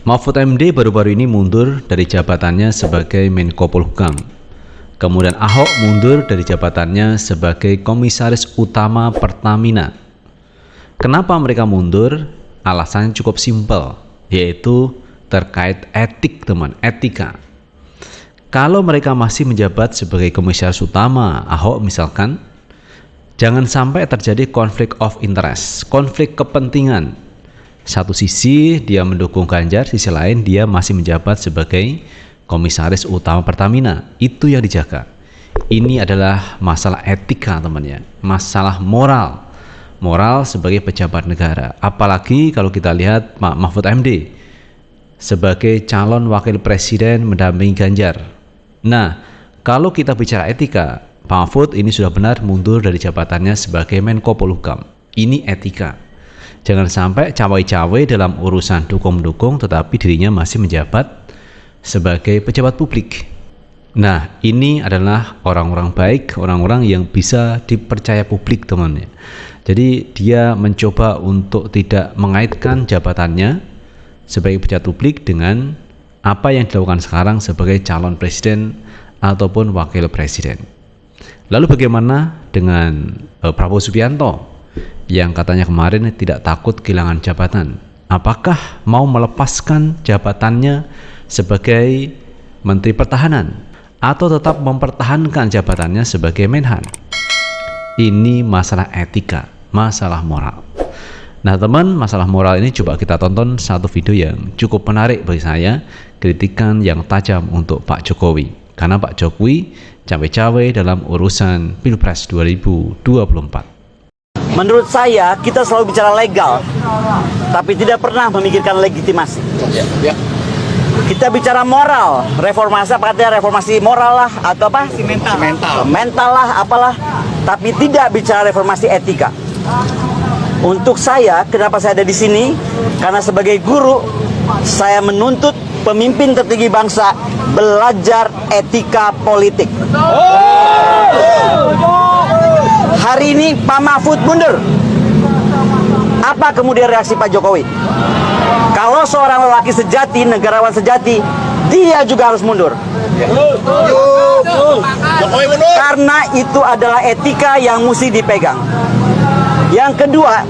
Mahfud MD baru-baru ini mundur dari jabatannya sebagai Menko Polhukam. Kemudian Ahok mundur dari jabatannya sebagai Komisaris Utama Pertamina. Kenapa mereka mundur? Alasannya cukup simpel, yaitu terkait etik, teman, etika. Kalau mereka masih menjabat sebagai Komisaris Utama Ahok misalkan, jangan sampai terjadi konflik of interest, konflik kepentingan. Satu sisi dia mendukung Ganjar, sisi lain dia masih menjabat sebagai Komisaris Utama Pertamina. Itu yang dijaga. Ini adalah masalah etika, teman-teman, masalah moral. Moral sebagai pejabat negara. Apalagi kalau kita lihat Pak Mahfud MD sebagai calon wakil presiden mendampingi Ganjar. Nah, kalau kita bicara etika, Pak Mahfud ini sudah benar mundur dari jabatannya sebagai Menko Polhukam. Ini etika. Jangan sampai cawe-cawe dalam urusan dukung-mendukung tetapi dirinya masih menjabat sebagai pejabat publik. Nah, ini adalah orang-orang baik, orang-orang yang bisa dipercaya publik, teman-teman. Jadi dia mencoba untuk tidak mengaitkan jabatannya sebagai pejabat publik dengan apa yang dilakukan sekarang sebagai calon presiden ataupun wakil presiden. Lalu bagaimana dengan Prabowo Subianto yang katanya kemarin tidak takut kehilangan jabatan? Apakah mau melepaskan jabatannya sebagai Menteri Pertahanan atau tetap mempertahankan jabatannya sebagai Menhan? Ini masalah etika, masalah moral. Nah teman, masalah moral ini coba kita tonton satu video yang cukup menarik bagi saya, kritikan yang tajam untuk Pak Jokowi. Karena Pak Jokowi cawe-cawe dalam urusan Pilpres 2024. Menurut saya, kita selalu bicara legal, tapi tidak pernah memikirkan legitimasi. Kita bicara moral, reformasi, apa katanya reformasi moral lah, atau apa? Mental lah, apalah. Tapi tidak bicara reformasi etika. Untuk saya, kenapa saya ada di sini? Karena sebagai guru, saya menuntut pemimpin tertinggi bangsa belajar etika politik. Hari ini Pak Mahfud mundur. Apa kemudian reaksi Pak Jokowi? Kalau seorang lelaki sejati, negarawan sejati, dia juga harus mundur. Karena itu adalah etika yang mesti dipegang. Yang kedua,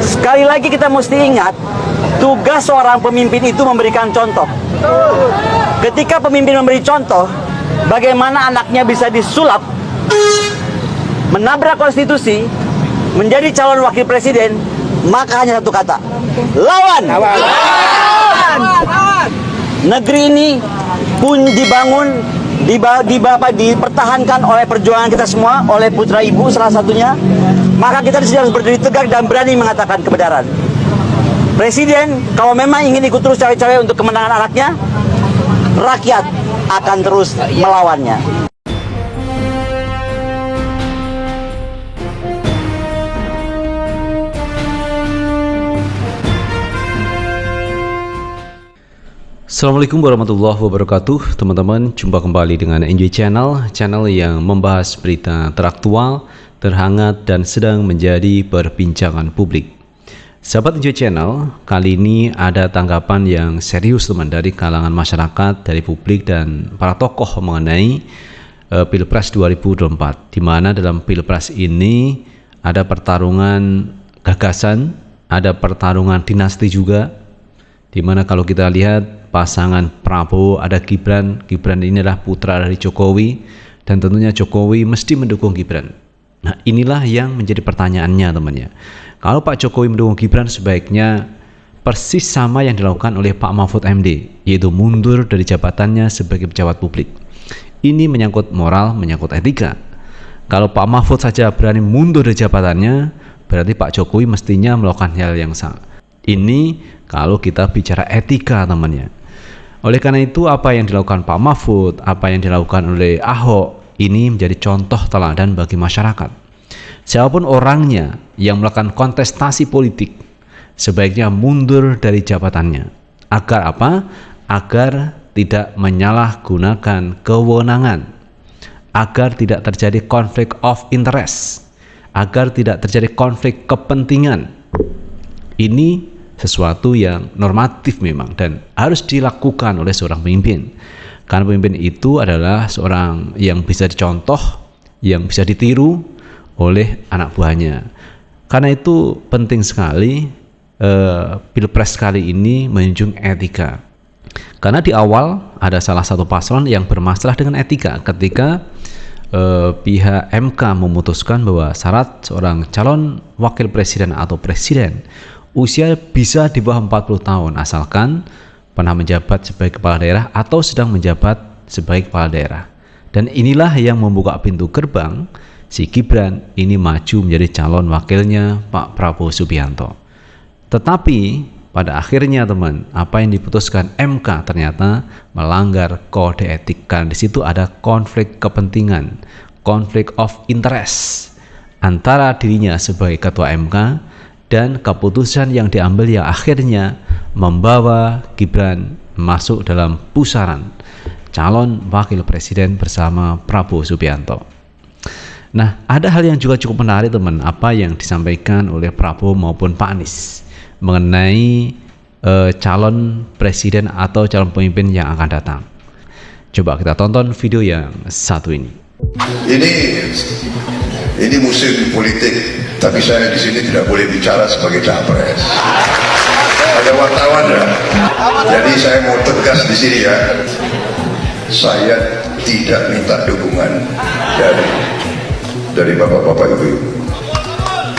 sekali lagi kita mesti ingat, tugas seorang pemimpin itu memberikan contoh. Ketika pemimpin memberi contoh, bagaimana anaknya bisa disulap, menabrak konstitusi, menjadi calon wakil presiden, maka hanya satu kata: lawan. Negeri ini pun dibangun, dipertahankan oleh perjuangan kita semua, oleh putra ibu salah satunya. Maka kita disini harus berdiri tegak dan berani mengatakan kebenaran. Presiden kalau memang ingin ikut terus cawe-cawe untuk kemenangan anaknya, rakyat akan terus melawannya. Assalamualaikum warahmatullahi wabarakatuh. Teman-teman, jumpa kembali dengan NJ Channel, channel yang membahas berita teraktual, terhangat, dan sedang menjadi perbincangan publik. Sahabat NJ Channel, kali ini ada tanggapan yang serius, teman, dari kalangan masyarakat, dari publik, dan para tokoh mengenai Pilpres 2024, di mana dalam Pilpres ini ada pertarungan gagasan, ada pertarungan dinasti juga, di mana kalau kita lihat pasangan Prabowo ada Gibran. Gibran ini adalah putra dari Jokowi dan tentunya Jokowi mesti mendukung Gibran. Nah, inilah yang menjadi pertanyaannya, temannya. Kalau Pak Jokowi mendukung Gibran, sebaiknya persis sama yang dilakukan oleh Pak Mahfud MD, yaitu mundur dari jabatannya sebagai pejabat publik. Ini menyangkut moral, menyangkut etika. Kalau Pak Mahfud saja berani mundur dari jabatannya, berarti Pak Jokowi mestinya melakukan hal yang sama. Ini kalau kita bicara etika, temannya. Oleh karena itu, apa yang dilakukan Pak Mahfud, apa yang dilakukan oleh Ahok, ini menjadi contoh teladan bagi masyarakat. Siapapun orangnya yang melakukan kontestasi politik, sebaiknya mundur dari jabatannya. Agar apa? Agar tidak menyalahgunakan kewenangan, agar tidak terjadi konflik of interest, agar tidak terjadi konflik kepentingan. Ini sesuatu yang normatif memang dan harus dilakukan oleh seorang pemimpin. Karena pemimpin itu adalah seorang yang bisa dicontoh, yang bisa ditiru oleh anak buahnya. Karena itu penting sekali Pilpres kali ini menjunjung etika. Karena di awal ada salah satu paslon yang bermasalah dengan etika ketika pihak MK memutuskan bahwa syarat seorang calon wakil presiden atau presiden usia bisa di bawah 40 tahun asalkan pernah menjabat sebagai kepala daerah atau sedang menjabat sebagai kepala daerah. Dan inilah yang membuka pintu gerbang si Gibran ini maju menjadi calon wakilnya Pak Prabowo Subianto. Tetapi pada akhirnya teman, apa yang diputuskan MK ternyata melanggar kode etik karena di situ ada konflik kepentingan, konflik of interest antara dirinya sebagai ketua MK dan keputusan yang diambil yang akhirnya membawa Gibran masuk dalam pusaran calon wakil presiden bersama Prabowo Subianto. Nah, ada hal yang juga cukup menarik teman, apa yang disampaikan oleh Prabowo maupun Pak Anies mengenai calon presiden atau calon pemimpin yang akan datang. Coba kita tonton video yang satu ini. Ini musim politik, tapi saya di sini tidak boleh bicara sebagai capres. Ada wartawan ya. Jadi saya mau tegas di sini ya. Saya tidak minta dukungan dari bapak-bapak ibu-ibu.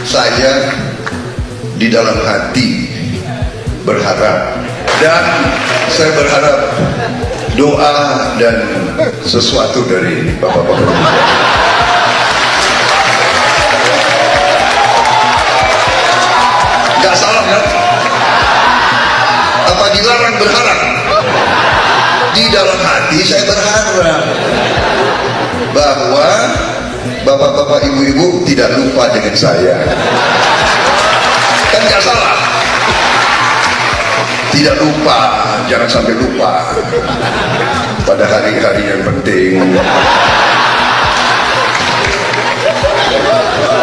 Saya di dalam hati berharap, dan saya berharap doa dan sesuatu dari bapak-bapak ibu. Gak salah kan? Apa dilarang berharap? Di dalam hati saya berharap bahwa bapak-bapak ibu-ibu tidak lupa dengan saya. Kan gak salah. Tidak lupa, jangan sampai lupa pada hari-hari yang penting.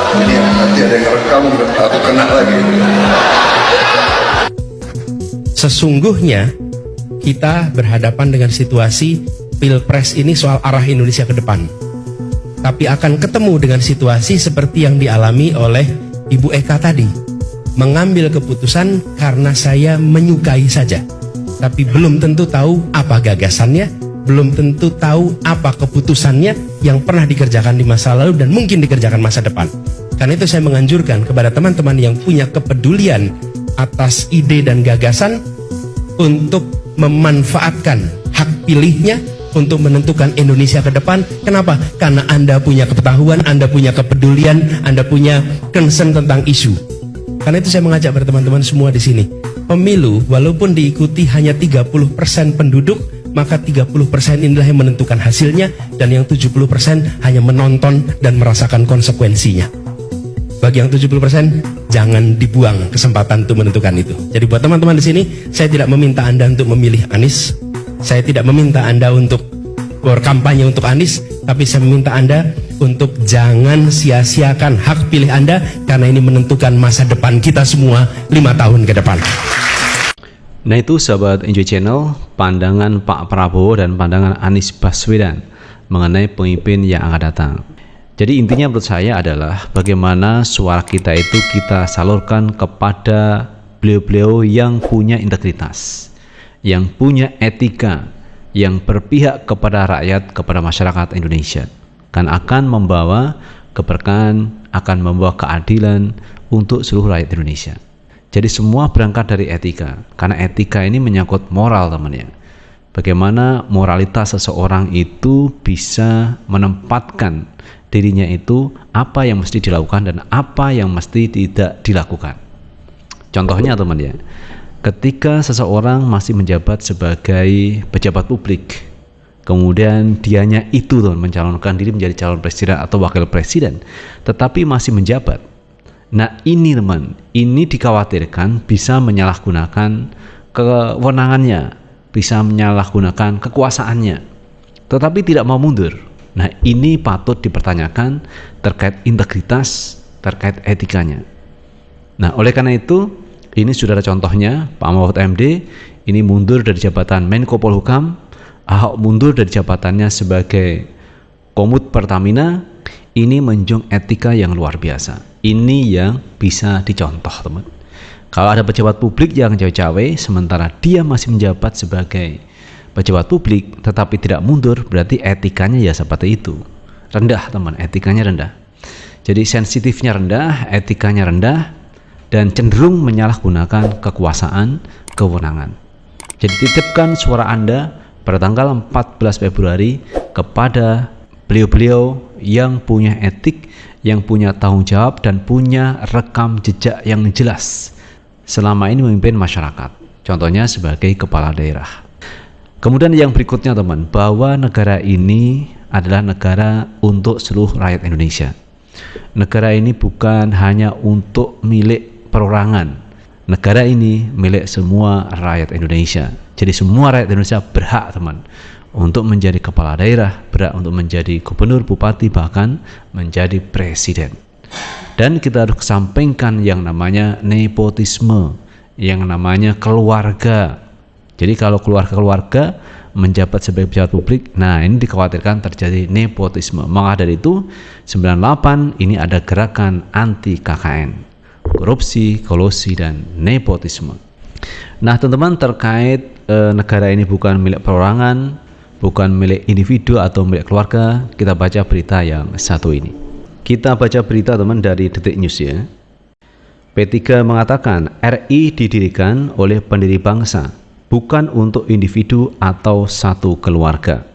Ini nanti ada yang rekam, aku kena lagi. Sesungguhnya kita berhadapan dengan situasi Pilpres ini soal arah Indonesia ke depan. Tapi akan ketemu dengan situasi seperti yang dialami oleh Ibu Eka tadi. Mengambil keputusan karena saya menyukai saja. Tapi belum tentu tahu apa gagasannya, belum tentu tahu apa keputusannya yang pernah dikerjakan di masa lalu dan mungkin dikerjakan masa depan. Karena itu saya menganjurkan kepada teman-teman yang punya kepedulian atas ide dan gagasan untuk memanfaatkan hak pilihnya untuk menentukan Indonesia ke depan. Kenapa? Karena Anda punya pengetahuan, Anda punya kepedulian, Anda punya concern tentang isu. Karena itu saya mengajak pada teman-teman semua di sini. Pemilu walaupun diikuti hanya 30% penduduk, maka 30% inilah yang menentukan hasilnya dan yang 70% hanya menonton dan merasakan konsekuensinya. Bagi yang 70%, jangan dibuang kesempatan untuk menentukan itu. Jadi buat teman-teman di sini, saya tidak meminta Anda untuk memilih Anies. Saya tidak meminta Anda untuk berkampanye untuk Anies, tapi saya meminta Anda untuk jangan sia-siakan hak pilih Anda karena ini menentukan masa depan kita semua 5 tahun ke depan. Nah itu sahabat Enjoy Channel, pandangan Pak Prabowo dan pandangan Anies Baswedan mengenai pemimpin yang akan datang. Jadi intinya menurut saya adalah bagaimana suara kita itu kita salurkan kepada beliau-beliau yang punya integritas, yang punya etika, yang berpihak kepada rakyat, kepada masyarakat Indonesia. Kan akan membawa keberkahan, akan membawa keadilan untuk seluruh rakyat Indonesia. Jadi semua berangkat dari etika, karena etika ini menyangkut moral teman-teman. Bagaimana moralitas seseorang itu bisa menempatkan dirinya itu apa yang mesti dilakukan dan apa yang mesti tidak dilakukan. Contohnya teman ya, ketika seseorang masih menjabat sebagai pejabat publik, kemudian dianya itu mencalonkan diri menjadi calon presiden atau wakil presiden, tetapi masih menjabat. Nah ini teman, ini dikhawatirkan bisa menyalahgunakan kewenangannya, bisa menyalahgunakan kekuasaannya, tetapi tidak mau mundur. Nah ini patut dipertanyakan terkait integritas, terkait etikanya. Nah oleh karena itu Ini sudah ada contohnya, Pak Mahfud MD ini mundur dari jabatan Menko Polhukam, Ahok mundur dari jabatannya sebagai Komut Pertamina. Ini menjunjung etika yang luar biasa. Ini yang bisa dicontoh, teman. Kalau ada pejabat publik yang cawe-cawe sementara dia masih menjabat sebagai pejabat publik tetapi tidak mundur, berarti etikanya ya seperti itu. Rendah, teman, etikanya rendah. Jadi sensitifnya rendah, etikanya rendah, dan cenderung menyalahgunakan kekuasaan, kewenangan. Jadi titipkan suara Anda pada tanggal 14 Februari kepada beliau-beliau yang punya etik, yang punya tanggung jawab, dan punya rekam jejak yang jelas selama ini memimpin masyarakat. Contohnya sebagai kepala daerah. Kemudian yang berikutnya, teman, bahwa negara ini adalah negara untuk seluruh rakyat Indonesia. Negara ini bukan hanya untuk milik perorangan. Negara ini milik semua rakyat Indonesia. Jadi semua rakyat Indonesia berhak, teman, untuk menjadi kepala daerah, berhak untuk menjadi gubernur, bupati, bahkan menjadi presiden. Dan kita harus kesampingkan yang namanya nepotisme, yang namanya keluarga. Jadi kalau keluarga menjabat sebagai pejabat publik, nah ini dikhawatirkan terjadi nepotisme. Maka dari itu 98 ini ada gerakan anti KKN, korupsi, kolusi, dan nepotisme. Nah teman-teman, terkait negara ini bukan milik perorangan, bukan milik individu atau milik keluarga, kita baca berita yang satu ini. Kita baca berita, teman, dari Detik News ya. P3 mengatakan RI didirikan oleh pendiri bangsa, bukan untuk individu atau satu keluarga.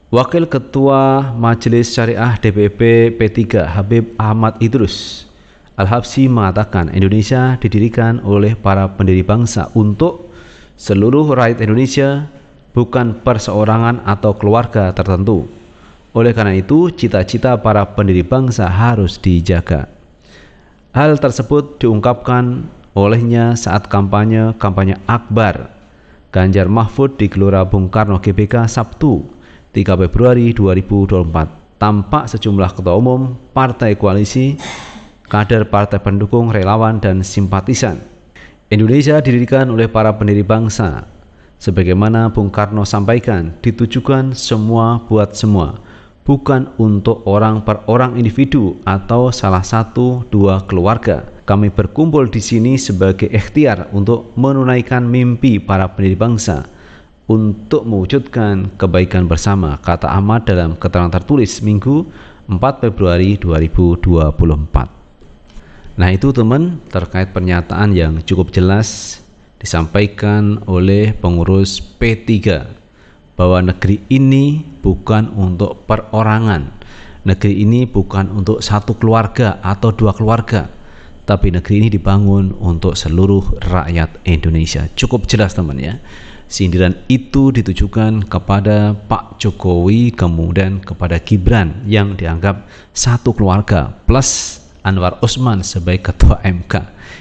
Wakil Ketua Majelis Syariah DPP P3 Habib Ahmad Idrus Al-Habsyi mengatakan Indonesia didirikan oleh para pendiri bangsa untuk seluruh rakyat Indonesia, bukan perseorangan atau keluarga tertentu. Oleh karena itu, cita-cita para pendiri bangsa harus dijaga. Hal tersebut diungkapkan olehnya saat kampanye akbar Ganjar Mahfud di Gelora Bung Karno GBK Sabtu 3 Februari 2024. Tampak sejumlah ketua umum, partai koalisi, kader partai pendukung, relawan, dan simpatisan. Indonesia didirikan oleh para pendiri bangsa. Sebagaimana Bung Karno sampaikan, ditujukan semua buat semua, bukan untuk orang per orang individu atau salah satu dua keluarga. Kami berkumpul di sini sebagai ikhtiar untuk menunaikan mimpi para pendiri bangsa untuk mewujudkan kebaikan bersama, kata Ahmad dalam keterangan tertulis Minggu 4 Februari 2024. Nah itu, teman, terkait pernyataan yang cukup jelas disampaikan oleh pengurus P3 bahwa negeri ini bukan untuk perorangan, negeri ini bukan untuk satu keluarga atau dua keluarga, tapi negeri ini dibangun untuk seluruh rakyat Indonesia. Cukup jelas, teman ya. Sindiran itu ditujukan kepada Pak Jokowi, kemudian kepada Gibran yang dianggap satu keluarga, plus Anwar Usman sebagai ketua MK.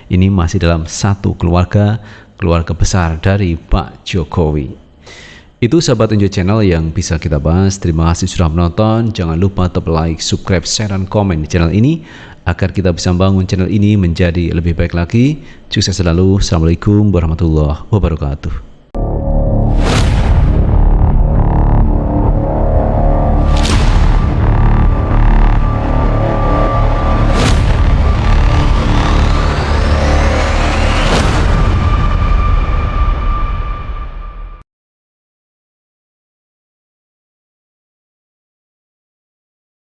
Ini masih dalam satu keluarga besar dari Pak Jokowi. Itu sahabat Enjoy Channel yang bisa kita bahas. Terima kasih sudah menonton. Jangan lupa tetap like, subscribe, share, dan komen di channel ini agar kita bisa membangun channel ini menjadi lebih baik lagi. Sukses selalu. Assalamualaikum warahmatullahi wabarakatuh.